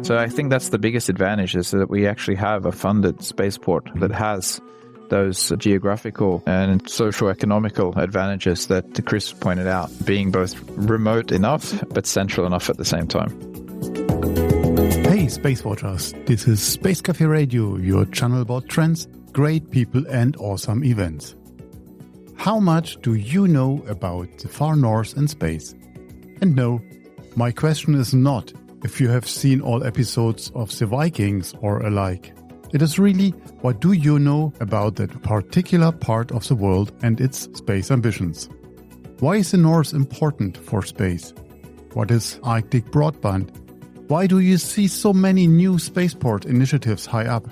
So I think that's the biggest advantage, is that we actually have a funded spaceport that has those geographical and socio-economical advantages that Chris pointed out, being both remote enough but central enough at the same time. Hey SpaceWatchers, this is Space Café Radio, your channel about trends, great people and awesome events. How much do you know about the far north in space? And no, my question is not if you have seen all episodes of The Vikings or alike. It is really, what do you know about that particular part of the world and its space ambitions? Why is the North important for space? What is Arctic broadband? Why do you see so many new spaceport initiatives high up?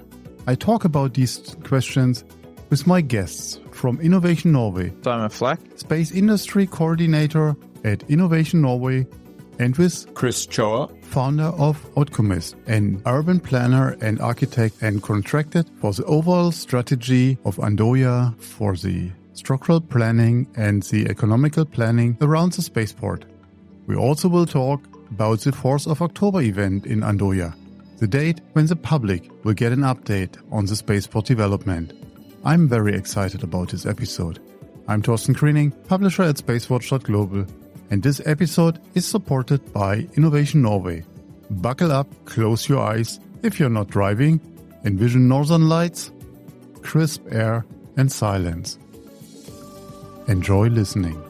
I talk about these questions with my guests from Innovation Norway, Simon Flack, Space Industry Coordinator at Innovation Norway, and with Chris Choa, founder of Optimist, an urban planner and architect, and contracted for the overall strategy of Andoya for the structural planning and the economical planning around the spaceport. We also will talk about the 4th of October event in Andoya, the date when the public will get an update on the spaceport development. I'm very excited about this episode. I'm Thorsten Kriening, publisher at SpaceWatch.Global, and this episode is supported by Innovation Norway. Buckle up, close your eyes if you're not driving, envision northern lights, crisp air and silence. Enjoy listening.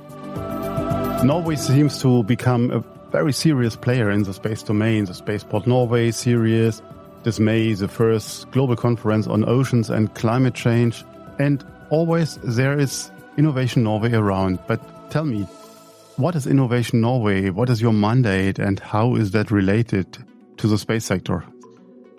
Norway seems to become a very serious player in the space domain. The Spaceport Norway series, this May, the first global conference on oceans and climate change, and always there is Innovation Norway around. But tell me, what is Innovation Norway? What is your mandate and how is that related to the space sector?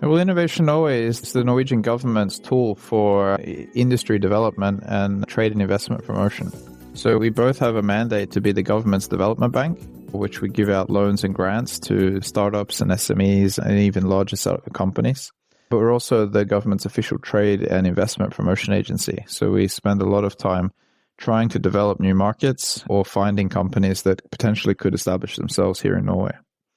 Well, Innovation Norway is the Norwegian government's tool for industry development and trade and investment promotion. So we both have a mandate to be the government's development bank, which we give out loans and grants to startups and SMEs and even larger companies. But we're also the government's official trade and investment promotion agency. So we spend a lot of time trying to develop new markets or finding companies that potentially could establish themselves here in Norway.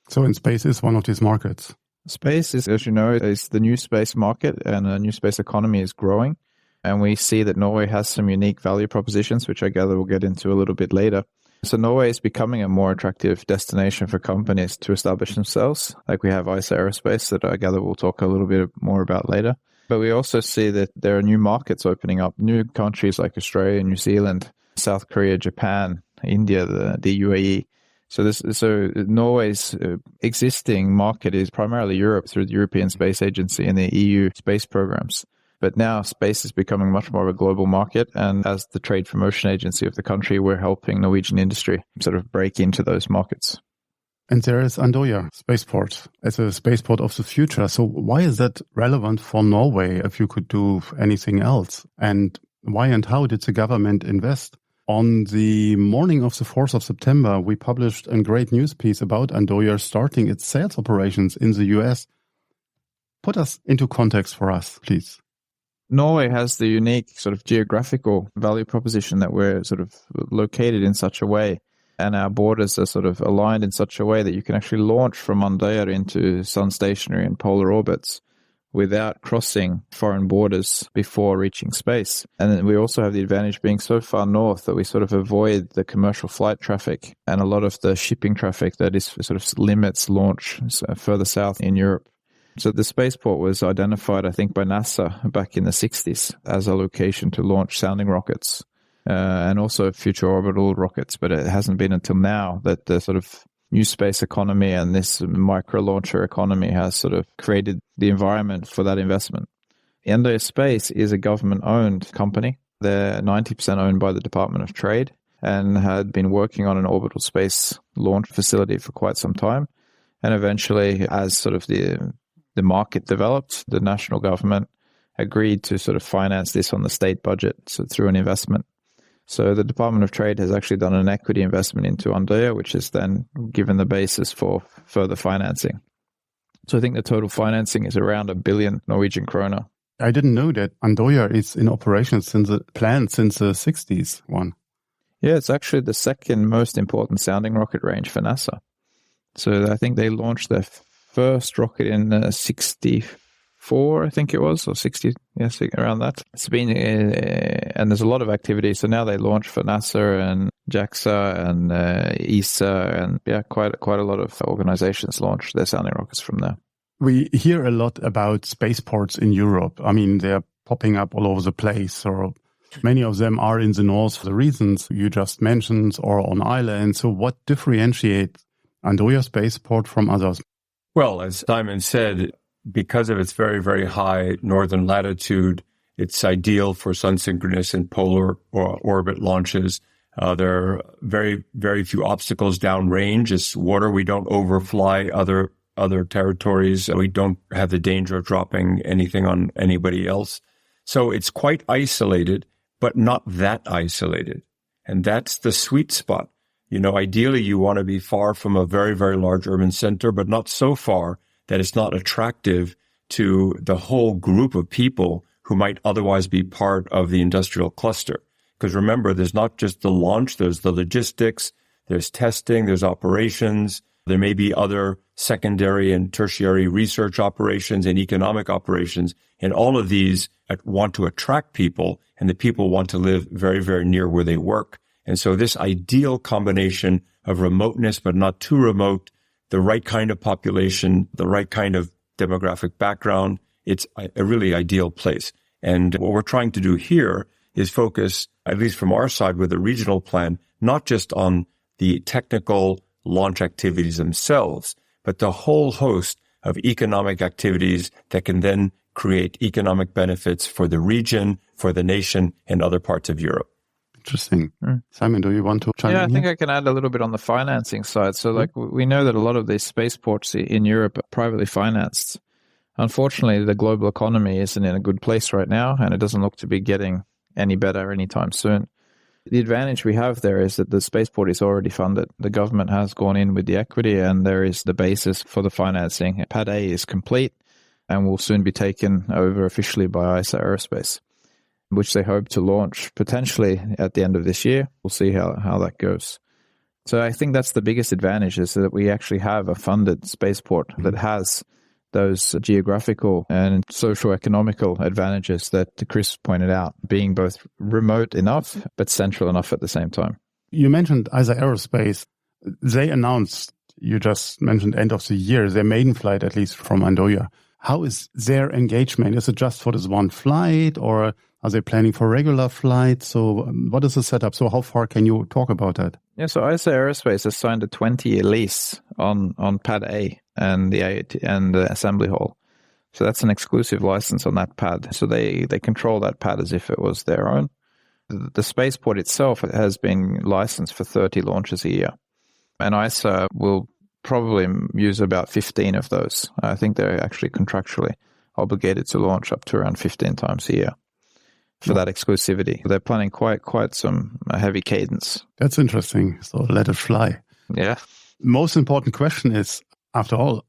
So in space is one of these markets? Space is, as you know, is the new space market, and the new space economy is growing. And we see that Norway has some unique value propositions, which I gather we'll get into a little bit later. So Norway is becoming a more attractive destination for companies to establish themselves. Like we have Isar Aerospace that I gather we'll talk a little bit more about later. But we also see that there are new markets opening up, new countries like Australia, New Zealand, South Korea, Japan, India, the UAE. So Norway's existing market is primarily Europe through the European Space Agency and the EU space programs. But now space is becoming much more of a global market. And as the trade promotion agency of the country, we're helping Norwegian industry sort of break into those markets. And there is Andoya Spaceport as a spaceport of the future. So why is that relevant for Norway if you could do anything else? And why and how did the government invest? On the morning of the 4th of September, we published a great news piece about Andoya starting its sales operations in the US. Put us into context for us, please. Norway has the unique sort of geographical value proposition that we're sort of located in such a way, and our borders are sort of aligned in such a way that you can actually launch from Andoya into sun-stationary and polar orbits without crossing foreign borders before reaching space. And then we also have the advantage being so far north that we sort of avoid the commercial flight traffic and a lot of the shipping traffic that is sort of limits launch further south in Europe. So the spaceport was identified, I think, by NASA back in the 60s as a location to launch sounding rockets and also future orbital rockets. But it hasn't been until now that the sort of new space economy and this micro-launcher economy has sort of created the environment for that investment. Andoya Space is a government-owned company. They're 90% owned by the Department of Trade and had been working on an orbital space launch facility for quite some time. And eventually, as sort of the market developed, the national government agreed to sort of finance this on the state budget, so through an investment. So the Department of Trade has actually done an equity investment into Andoya, which is then given the basis for further financing. So I think the total financing is around 1 billion Norwegian kroner. I didn't know that Andoya is in operation since the 60s one. Yeah, it's actually the second most important sounding rocket range for NASA. So I think they launched their first rocket in 64, I think it was, or 60, yes, around that. It's been, and there's a lot of activity. So now they launch for NASA and JAXA and ESA, and quite a lot of organizations launch their sounding rockets from there. We hear a lot about spaceports in Europe. I mean, they're popping up all over the place, or many of them are in the north for the reasons you just mentioned, or on islands. So what differentiates Andoya Spaceport from others? Well, as Simon said, because of its very, very high northern latitude, it's ideal for sun-synchronous and polar orbit launches. There are very, very few obstacles downrange. It's water. We don't overfly other territories. We don't have the danger of dropping anything on anybody else. So it's quite isolated, but not that isolated. And that's the sweet spot. You know, ideally you want to be far from a very, very large urban center, but not so far that it's not attractive to the whole group of people who might otherwise be part of the industrial cluster. Because remember, there's not just the launch, there's the logistics, there's testing, there's operations. There may be other secondary and tertiary research operations and economic operations. And all of these want to attract people, and the people want to live very, very near where they work. And so this ideal combination of remoteness, but not too remote, the right kind of population, the right kind of demographic background, it's a really ideal place. And what we're trying to do here is focus, at least from our side with the regional plan, not just on the technical launch activities themselves, but the whole host of economic activities that can then create economic benefits for the region, for the nation, and other parts of Europe. Interesting. Simon, do you want to chime in? Yeah, I think I can add a little bit on the financing side. So like we know that a lot of these spaceports in Europe are privately financed. Unfortunately, the global economy isn't in a good place right now, and it doesn't look to be getting any better anytime soon. The advantage we have there is that the spaceport is already funded. The government has gone in with the equity, and there is the basis for the financing. Pad A is complete and will soon be taken over officially by Isar Aerospace, which they hope to launch potentially at the end of this year. We'll see how that goes. So I think that's the biggest advantage, is that we actually have a funded spaceport that has those geographical and socio-economical advantages that Chris pointed out, being both remote enough but central enough at the same time. You mentioned Isar Aerospace. They announced, you just mentioned end of the year, their maiden flight, at least from Andoya. How is their engagement? Is it just for this one flight, or are they planning for regular flights? So what is the setup? So how far can you talk about that? Yeah, so Isar Aerospace has signed a 20-year lease on Pad A and the assembly hall. So that's an exclusive license on that pad. So they control that pad as if it was their own. The spaceport itself has been licensed for 30 launches a year. And Isar will probably use about 15 of those. I think they're actually contractually obligated to launch up to around 15 times a year for that exclusivity. They're planning quite some heavy cadence. That's interesting. So let it fly. Yeah. Most important question is, after all,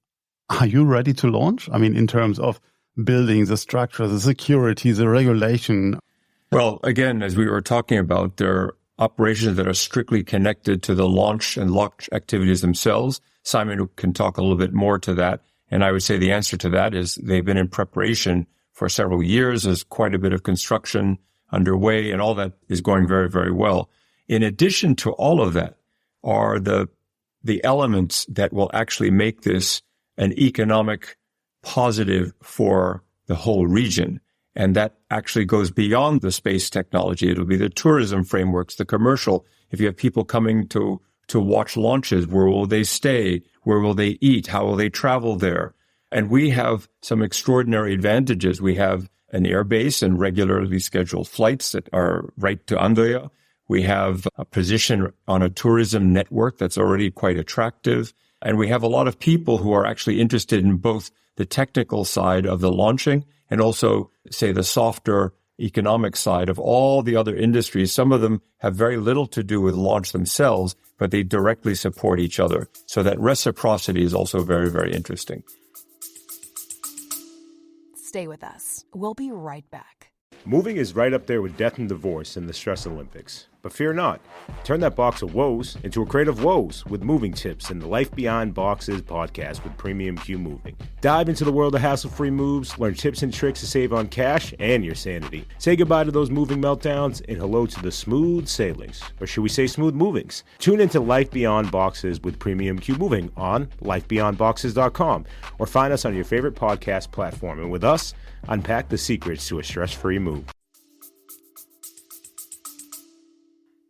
are you ready to launch? I mean, in terms of building the structure, the security, the regulation. Well, again, as we were talking about, there are operations that are strictly connected to the launch and launch activities themselves. Simon can talk a little bit more to that. And I would say the answer to that is they've been in preparation for several years. There's quite a bit of construction underway, and all that is going very, very well. In addition to all of that are the elements that will actually make this an economic positive for the whole region. And that actually goes beyond the space technology. It'll be the tourism frameworks, the commercial. If you have people coming to watch launches, where will they stay? Where will they eat? How will they travel there? And we have some extraordinary advantages. We have an air base and regularly scheduled flights that are right to Andoya. We have a position on a tourism network that's already quite attractive. And we have a lot of people who are actually interested in both the technical side of the launching and also, say, the softer economic side of all the other industries. Some of them have very little to do with launch themselves, but they directly support each other. So that reciprocity is also very, very interesting. Stay with us. We'll be right back. Moving is right up there with death and divorce in the Stress Olympics. But fear not. Turn that box of woes into a crate of woes with moving tips in the Life Beyond Boxes podcast with Premium Q Moving. Dive into the world of hassle-free moves, learn tips and tricks to save on cash and your sanity. Say goodbye to those moving meltdowns and hello to the smooth sailings, or should we say smooth movings? Tune into Life Beyond Boxes with Premium Q Moving on lifebeyondboxes.com or find us on your favorite podcast platform, and with us, unpack the secrets to a stress-free move.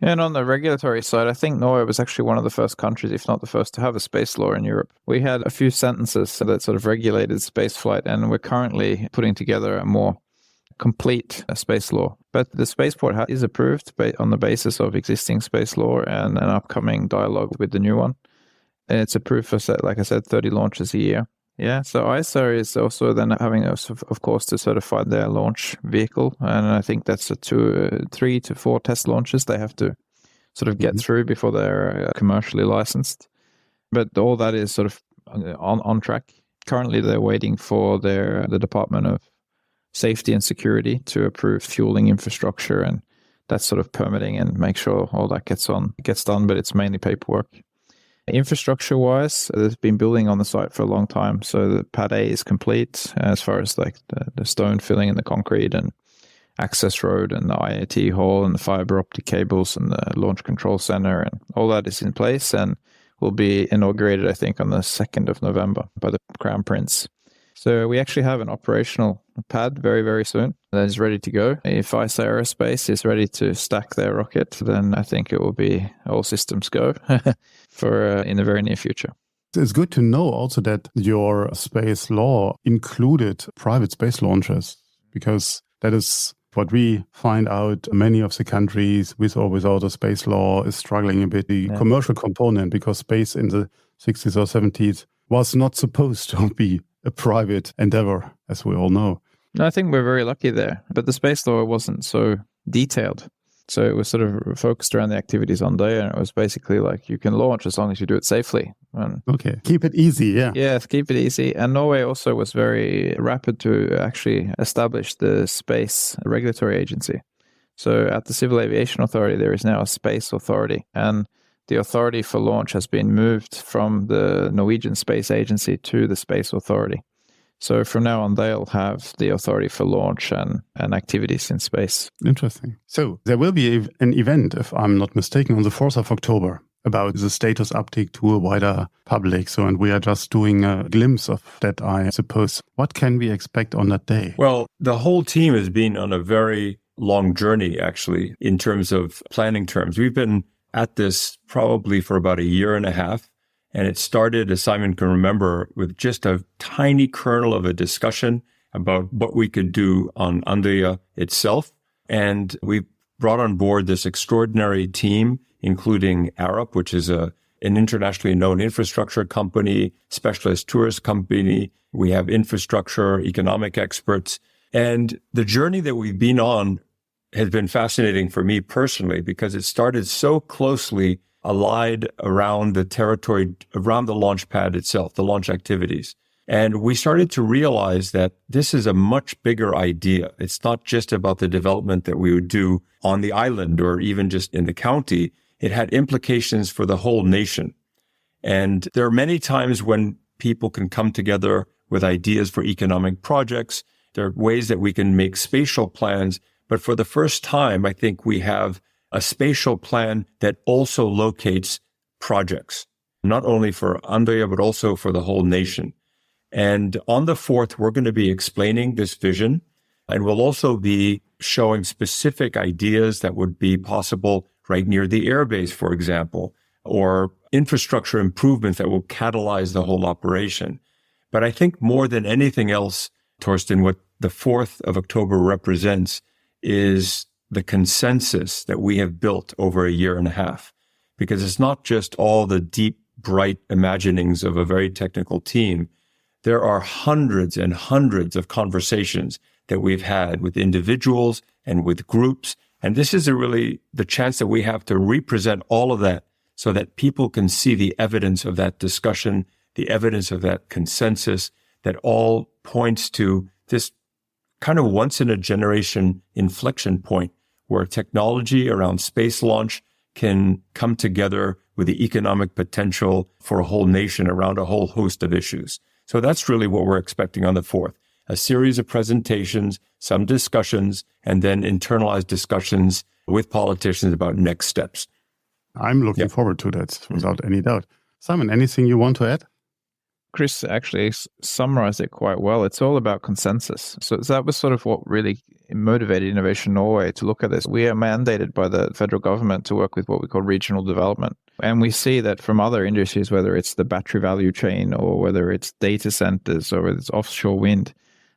And on the regulatory side, I think Norway was actually one of the first countries, if not the first, to have a space law in Europe. We had a few sentences that sort of regulated spaceflight, and we're currently putting together a more complete space law. But the spaceport is approved on the basis of existing space law and an upcoming dialogue with the new one. And it's approved for, like I said, 30 launches a year. Yeah, so Isar is also then having, of course, to certify their launch vehicle, and I think that's 3 to 4 test launches they have to sort of get through before they're commercially licensed. But all that is sort of on track. Currently, they're waiting for the Department of Safety and Security to approve fueling infrastructure, and that's sort of permitting and make sure all that gets done. But it's mainly paperwork. Infrastructure-wise, there's been building on the site for a long time, so the Pad A is complete as far as like the stone filling and the concrete and access road and the IAT hall and the fiber optic cables and the launch control center, and all that is in place and will be inaugurated, I think, on the 2nd of November by the Crown Prince. So we actually have an operational pad very, very soon that is ready to go. If Isar Aerospace is ready to stack their rocket, then I think it will be all systems go for in the very near future. It's good to know also that your space law included private space launches, because that is what we find out. Many of the countries with or without a space law is struggling a bit. The commercial component, because space in the 60s or 70s was not supposed to be a private endeavor, as we all know. I think we're very lucky there, but the space law wasn't so detailed. So it was sort of focused around the activities on day, and it was basically like you can launch as long as you do it safely. And okay, keep it easy, yeah. Yeah, keep it easy. And Norway also was very rapid to actually establish the space regulatory agency. So at the Civil Aviation Authority, there is now a space authority, and the authority for launch has been moved from the Norwegian Space Agency to the Space Authority. So from now on, they'll have the authority for launch and activities in space. Interesting. So there will be an event, if I'm not mistaken, on the 4th of October about the status update to a wider public. So, and we are just doing a glimpse of that, I suppose. What can we expect on that day? Well, the whole team has been on a very long journey, actually, in terms of planning terms. We've been at this probably for about a year and a half. And it started, as Simon can remember, with just a tiny kernel of a discussion about what we could do on Andoya itself. And we brought on board this extraordinary team, including Arup, which is an internationally known infrastructure company, specialist tourist company. We have infrastructure, economic experts. And the journey that we've been on has been fascinating for me personally, because it started so closely allied around the territory, around the launch pad itself, the launch activities. And we started to realize that this is a much bigger idea. It's not just about the development that we would do on the island or even just in the county. It had implications for the whole nation. And there are many times when people can come together with ideas for economic projects. There are ways that we can make spatial plans. But for the first time, I think we have a spatial plan that also locates projects, not only for Andoya, but also for the whole nation. And on the 4th, we're going to be explaining this vision, and we'll also be showing specific ideas that would be possible right near the airbase, for example, or infrastructure improvements that will catalyze the whole operation. But I think more than anything else, Torsten, what the 4th of October represents is the consensus that we have built over a year and a half, because it's not just all the deep, bright imaginings of a very technical team. There are hundreds and hundreds of conversations that we've had with individuals and with groups. And this is really the chance that we have to represent all of that so that people can see the evidence of that discussion, the evidence of that consensus that all points to this kind of once in a generation inflection point where technology around space launch can come together with the economic potential for a whole nation around a whole host of issues. So that's really what we're expecting on the 4th. A series of presentations, some discussions, and then internalized discussions with politicians about next steps. I'm looking forward to that without any doubt. Simon, anything you want to add? Chris actually summarized it quite well. It's all about consensus. So that was sort of what really motivated Innovation Norway to look at this. We are mandated by the federal government to work with what we call regional development. And we see that from other industries, whether it's the battery value chain or whether it's data centers or whether it's offshore wind,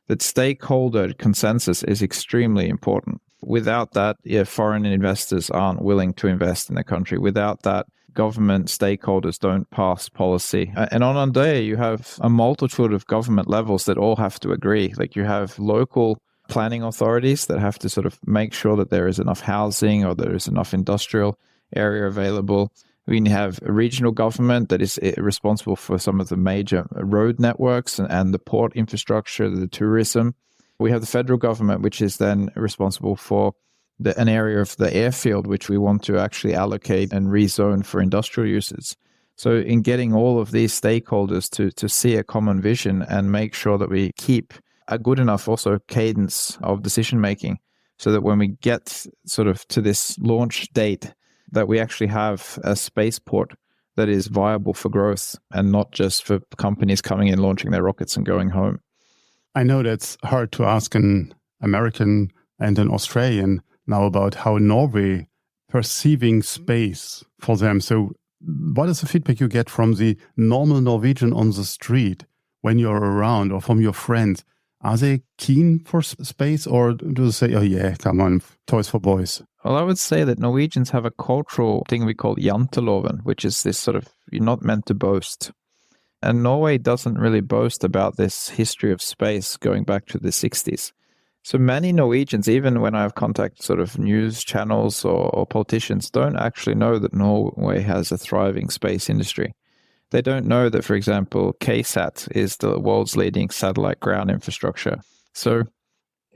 that stakeholder consensus is extremely important. Without that, foreign investors aren't willing to invest in the country. Without that, government stakeholders don't pass policy. And on Andoya, you have a multitude of government levels that all have to agree. Like you have local planning authorities that have to sort of make sure that there is enough housing or there is enough industrial area available. We have a regional government that is responsible for some of the major road networks and the port infrastructure, the tourism. We have the federal government, which is then responsible for an area of the airfield, which we want to actually allocate and rezone for industrial uses. So in getting all of these stakeholders to see a common vision and make sure that we keep a good enough also cadence of decision-making so that when we get sort of to this launch date, that we actually have a spaceport that is viable for growth and not just for companies coming in, launching their rockets and going home. I know that's hard to ask an American and an Australian now about how Norway perceiving space for them. So what is the feedback you get from the normal Norwegian on the street when you're around or from your friends? Are they keen for space or do they say, oh yeah, come on, toys for boys? Well, I would say that Norwegians have a cultural thing we call janteloven, which is this sort of, you're not meant to boast. And Norway doesn't really boast about this history of space going back to the 60s. So many Norwegians, even when I have contact sort of news channels or politicians, don't actually know that Norway has a thriving space industry. They don't know that, for example, KSAT is the world's leading satellite ground infrastructure. So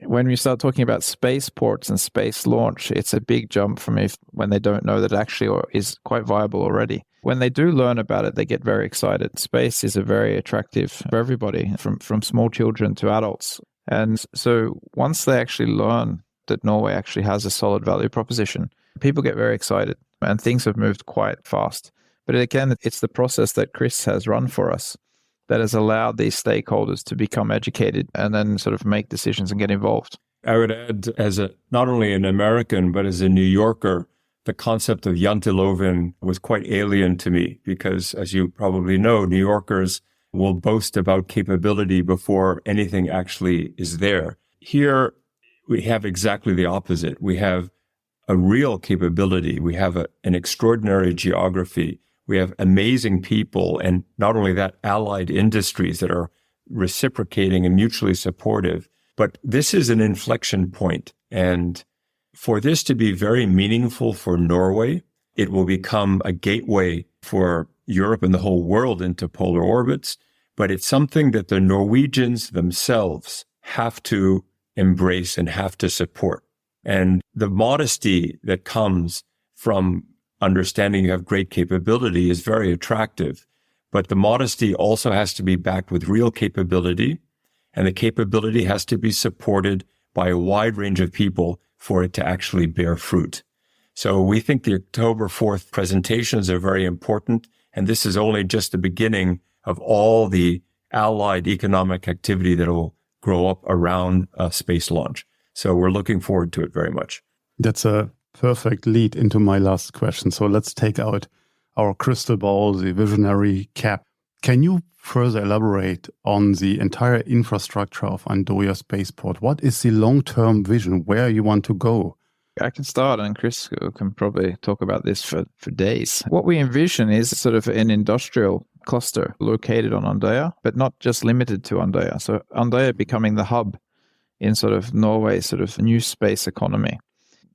when we start talking about spaceports and space launch, it's a big jump from when they don't know that it actually is quite viable already. When they do learn about it, they get very excited. Space is a very attractive for everybody, from small children to adults. And so once they actually learn that Norway actually has a solid value proposition, people get very excited and things have moved quite fast. But again, it's the process that Chris has run for us that has allowed these stakeholders to become educated and then sort of make decisions and get involved. I would add, as not only an American, but as a New Yorker, the concept of janteloven was quite alien to me because, as you probably know, New Yorkers will boast about capability before anything actually is there. Here, we have exactly the opposite. We have a real capability. We have an extraordinary geography. We have amazing people, and not only that, allied industries that are reciprocating and mutually supportive. But this is an inflection point. And for this to be very meaningful for Norway, it will become a gateway for Europe and the whole world into polar orbits. But it's something that the Norwegians themselves have to embrace and have to support. And the modesty that comes from understanding you have great capability is very attractive. But the modesty also has to be backed with real capability, and the capability has to be supported by a wide range of people for it to actually bear fruit. So we think the October 4th presentations are very important, and this is only just the beginning of all the allied economic activity that will grow up around a space launch. So we're looking forward to it very much. That's a perfect lead into my last question. So let's take out our crystal ball, the visionary cap. Can you further elaborate on the entire infrastructure of Andoya Spaceport? What is the long-term vision? Where you want to go? I can start, and Chris can probably talk about this for days. What we envision is sort of an industrial cluster located on Andoya, but not just limited to Andoya. So Andoya becoming the hub in sort of Norway's sort of new space economy.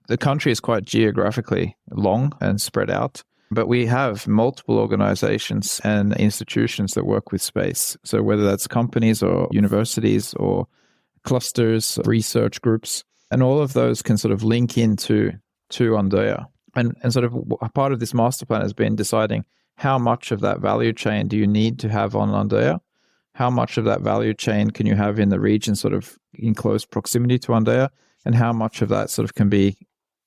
The country is quite geographically long and spread out, but we have multiple organizations and institutions that work with space. So whether that's companies or universities or clusters, research groups, And all of those can sort of link into Andoya. And sort of a part of this master plan has been deciding how much of that value chain do you need to have on Andoya? How much of that value chain can you have in the region sort of in close proximity to Andoya? And how much of that sort of can be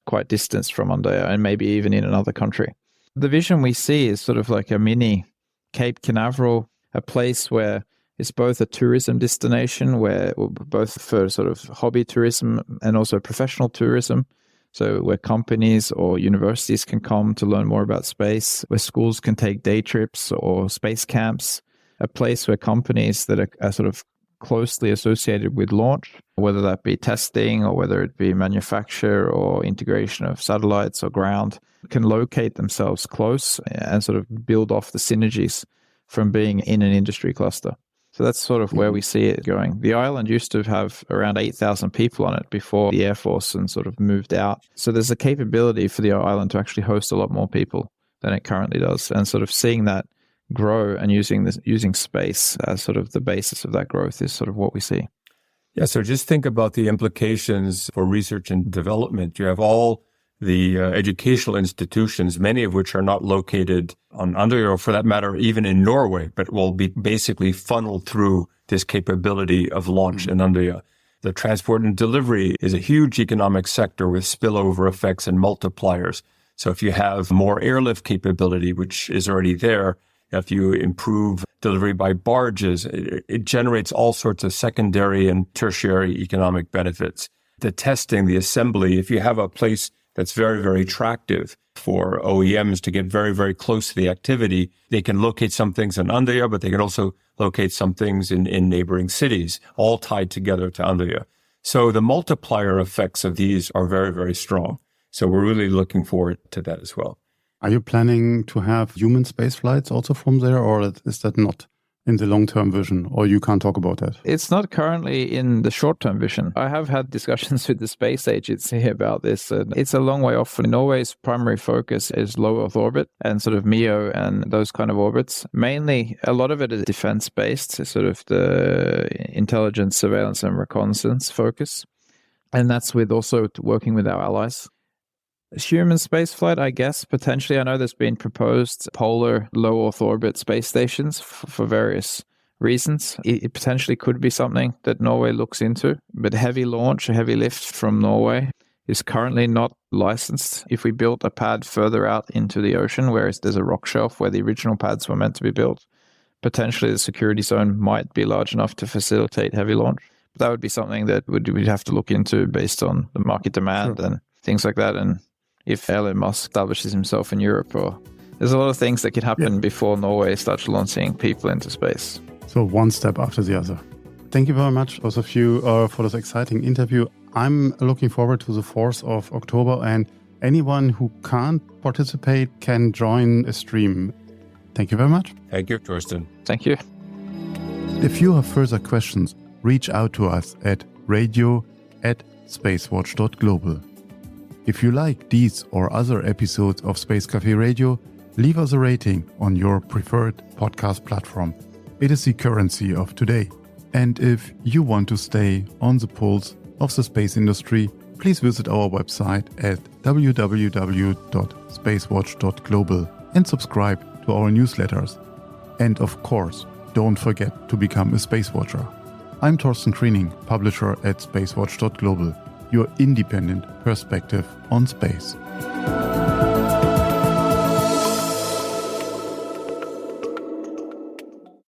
quite distanced from Andoya and maybe even in another country? The vision we see is sort of like a mini Cape Canaveral, a place where it's both a tourism destination, where both for sort of hobby tourism and also professional tourism. So where companies or universities can come to learn more about space, where schools can take day trips or space camps, a place where companies that are sort of closely associated with launch, whether that be testing or whether it be manufacture or integration of satellites or ground, can locate themselves close and sort of build off the synergies from being in an industry cluster. So that's sort of where we see it going. The island used to have around 8,000 people on it before the Air Force and sort of moved out. So there's a capability for the island to actually host a lot more people than it currently does. And sort of seeing that grow and using space as sort of the basis of that growth is sort of what we see. Yeah, so just think about the implications for research and development. You have all the educational institutions, many of which are not located on Andoya, or for that matter, even in Norway, but will be basically funneled through this capability of launch in Andoya. The transport and delivery is a huge economic sector with spillover effects and multipliers. So if you have more airlift capability, which is already there, if you improve delivery by barges, it generates all sorts of secondary and tertiary economic benefits. The testing, the assembly, if you have a place that's very, very attractive for OEMs to get very, very close to the activity, they can locate some things in Andoya, but they can also locate some things in neighboring cities, all tied together to Andoya. So the multiplier effects of these are very, very strong. So we're really looking forward to that as well. Are you planning to have human space flights also from there, or is that not in the long-term vision, or you can't talk about that? It's not currently in the short-term vision. I have had discussions with the space agency about this. It's a long way off. Norway's primary focus is low Earth orbit and sort of MEO and those kind of orbits. Mainly, a lot of it is defense-based, sort of the intelligence, surveillance, and reconnaissance focus. And that's with also working with our allies. Human spaceflight, I guess, potentially. I know there's been proposed polar low Earth orbit space stations for various reasons. It potentially could be something that Norway looks into, but heavy launch, heavy lift from Norway is currently not licensed. If we built a pad further out into the ocean, where there's a rock shelf where the original pads were meant to be built, potentially the security zone might be large enough to facilitate heavy launch. But that would be something that we'd have to look into based on the market demand and things like that. And if Elon Musk establishes himself in Europe, or there's a lot of things that could happen before Norway starts launching people into space. So one step after the other. Thank you very much, both of you, for this exciting interview. I'm looking forward to the 4th of October, and anyone who can't participate can join a stream. Thank you very much. Thank you, Torsten. Thank you. If you have further questions, reach out to us at radio@SpaceWatch.Global. If you like these or other episodes of Space Café Radio, leave us a rating on your preferred podcast platform. It is the currency of today. And if you want to stay on the pulse of the space industry, please visit our website at www.SpaceWatch.Global and subscribe to our newsletters. And of course, don't forget to become a Space Watcher. I'm Torsten Kriening, publisher at SpaceWatch.Global. Your independent perspective on space.